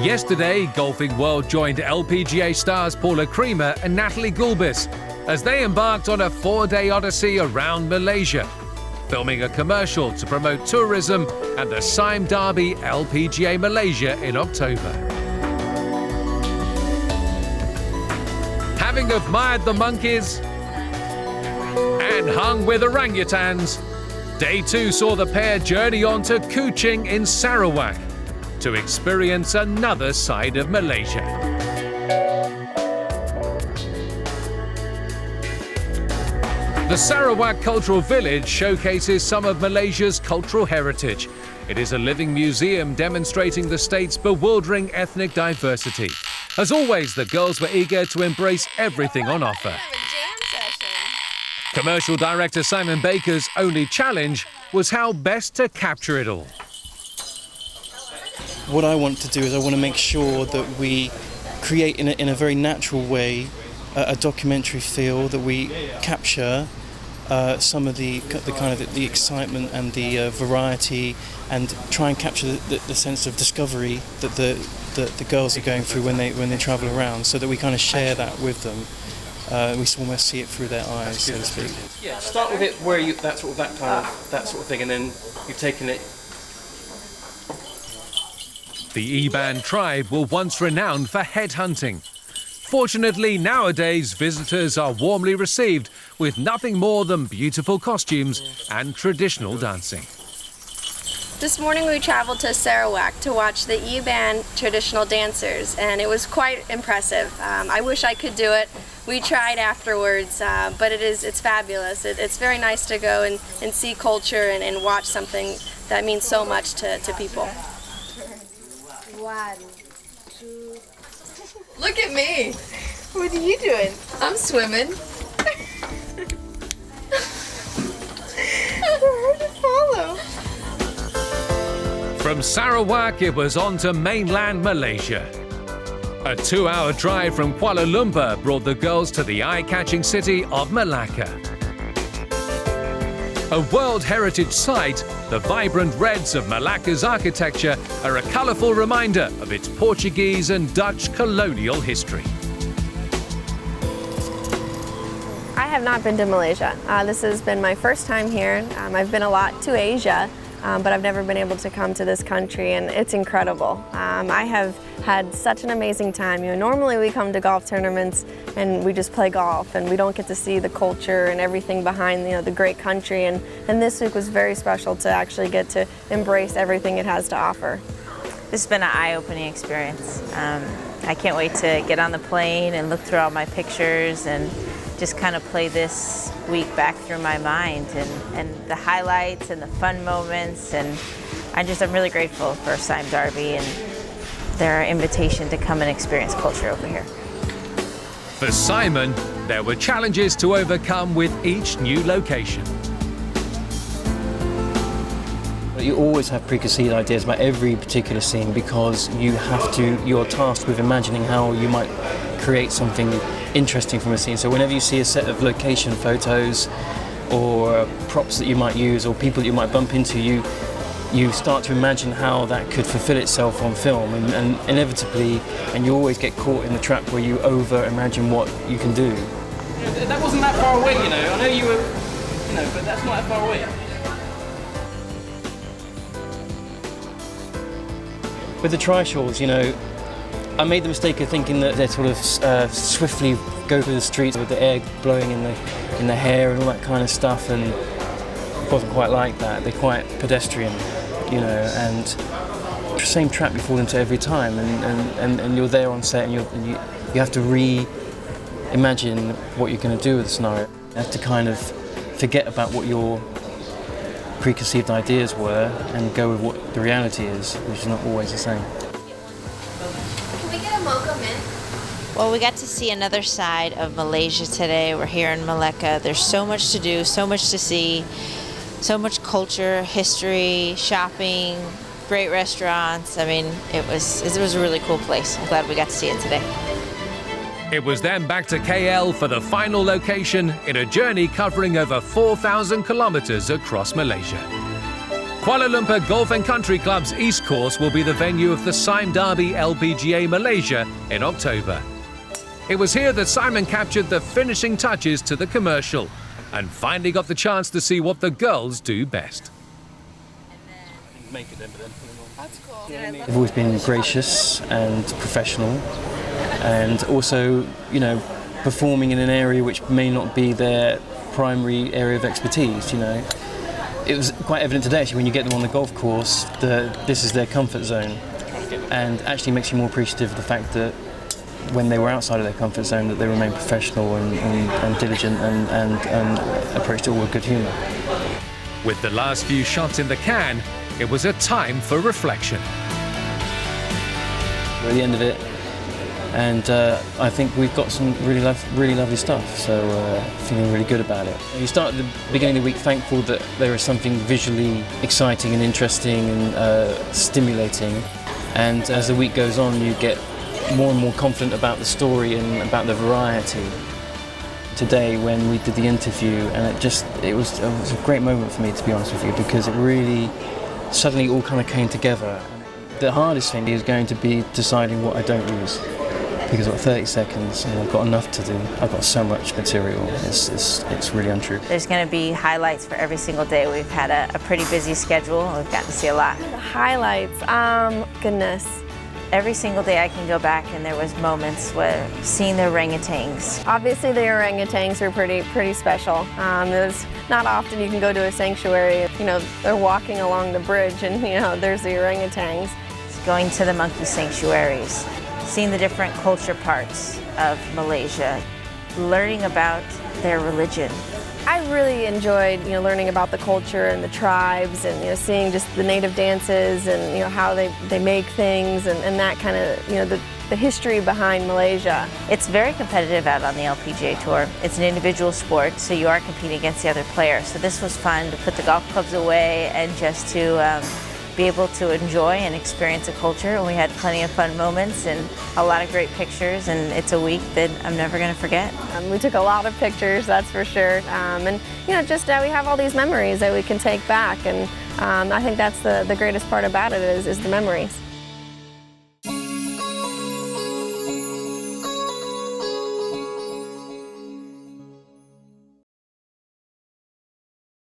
Yesterday, Golfing World joined LPGA stars Paula and Natalie Gulbis as they embarked on a 4-day odyssey around Malaysia, filming a commercial to promote tourism and the Sime Darby LPGA Malaysia in October. Having admired the monkeys and hung with orangutans, Day 2 saw the pair journey on to Kuching in Sarawak to experience another side of Malaysia. The Sarawak Cultural Village showcases some of Malaysia's cultural heritage. It is a living museum demonstrating the state's bewildering ethnic diversity. As always, the girls were eager to embrace everything on offer. Commercial director Simon Baker's only challenge was how best to capture it all. What I want to do is I want to make sure that we create in a very natural way a documentary feel, that we capture some of the excitement and the variety, and try and capture the sense of discovery that the girls are going through when they travel around, so that we kind of share that with them. We almost see it through their eyes, so to speak. Yeah, start with it where you that sort of thing, and then you've taken it. The Iban tribe were once renowned for headhunting. Fortunately, nowadays, visitors are warmly received with nothing more than beautiful costumes and traditional dancing. This morning we traveled to Sarawak to watch the Iban traditional dancers, and it was quite impressive. I wish I could do it. We tried afterwards, but it's fabulous. It's very nice to go and see culture and watch something that means so much to people. 1, 2. Look at me. What are you doing? I'm swimming. They're hard to follow. From Sarawak, it was on to mainland Malaysia. A 2-hour drive from Kuala Lumpur brought the girls to the eye-catching city of Malacca. A World Heritage Site, the vibrant reds of Malacca's architecture are a colourful reminder of its Portuguese and Dutch colonial history. I have not been to Malaysia. This has been my first time here. I've been a lot to Asia, but I've never been able to come to this country, and it's incredible. I have had such an amazing time. Normally we come to golf tournaments and we just play golf, and we don't get to see the culture and everything behind the great country. And this week was very special to actually get to embrace everything it has to offer. This has been an eye-opening experience. I can't wait to get on the plane and look through all my pictures and just kind of play this week back through my mind, and the highlights and the fun moments, and I'm really grateful for Sime Darby and their invitation to come and experience culture over here. For Simon, there were challenges to overcome with each new location. You always have preconceived ideas about every particular scene, because you're tasked with imagining how you might create something interesting from a scene. So whenever you see a set of location photos or props that you might use or people that you might bump into, you start to imagine how that could fulfill itself on film, and inevitably, and you always get caught in the trap where you over-imagine what you can do. That wasn't that far away, I know you were, but that's not that far away. With the tri-shawls, I made the mistake of thinking that they'd sort of swiftly go through the streets with the air blowing in the hair and all that kind of stuff, and it wasn't quite like that. They're quite pedestrian, and the same trap you fall into every time, and you're there on set, and you have to reimagine what you're going to do with the scenario. You have to kind of forget about what your preconceived ideas were and go with what the reality is, which is not always the same. Well, we got to see another side of Malaysia today. We're here in Malacca. There's so much to do, so much to see, so much culture, history, shopping, great restaurants. I mean, it was a really cool place. I'm glad we got to see it today. It was then back to KL for the final location in a journey covering over 4,000 kilometers across Malaysia. Kuala Lumpur Golf and Country Club's East Course will be the venue of the Sime Darby LPGA Malaysia in October. It was here that Simon captured the finishing touches to the commercial and finally got the chance to see what the girls do best. That's cool. They've always been gracious and professional, and also, you know, performing in an area which may not be their primary area of expertise, you know. It was quite evident today, actually, when you get them on the golf course, that this is their comfort zone, and actually makes you more appreciative of the fact that when they were outside of their comfort zone, that they remained professional and diligent and approached it all with good humour. With the last few shots in the can, it was a time for reflection. We're at the end of it, and I think we've got some really lovely stuff, so feeling really good about it. You start at the beginning of the week thankful that there is something visually exciting and interesting and stimulating, and as the week goes on you get more and more confident about the story and about the variety. Today when we did the interview, and it was a great moment for me, to be honest with you, because it really suddenly all kind of came together. The hardest thing is going to be deciding what I don't use, because I've got 30 seconds and I've got enough to do. I've got so much material, it's really untrue. There's going to be highlights for every single day. We've had a pretty busy schedule and we've gotten to see a lot. The highlights, goodness. Every single day I can go back and there was moments where seeing the orangutans. Obviously the orangutans are pretty special. There's not often you can go to a sanctuary, you know, they're walking along the bridge and, you know, there's the orangutans. Going to the monkey sanctuaries, seeing the different culture parts of Malaysia, learning about their religion. I really enjoyed, you know, learning about the culture and the tribes, and, you know, seeing just the native dances and, you know, how they make things and that kind of, you know, the history behind Malaysia. It's very competitive out on the LPGA Tour. It's an individual sport, so you are competing against the other players. So this was fun to put the golf clubs away and just to be able to enjoy and experience a culture. And we had plenty of fun moments and a lot of great pictures, and it's a week that I'm never going to forget. We took a lot of pictures, that's for sure. And you know, just we have all these memories that we can take back, and I think that's the greatest part about it is the memories.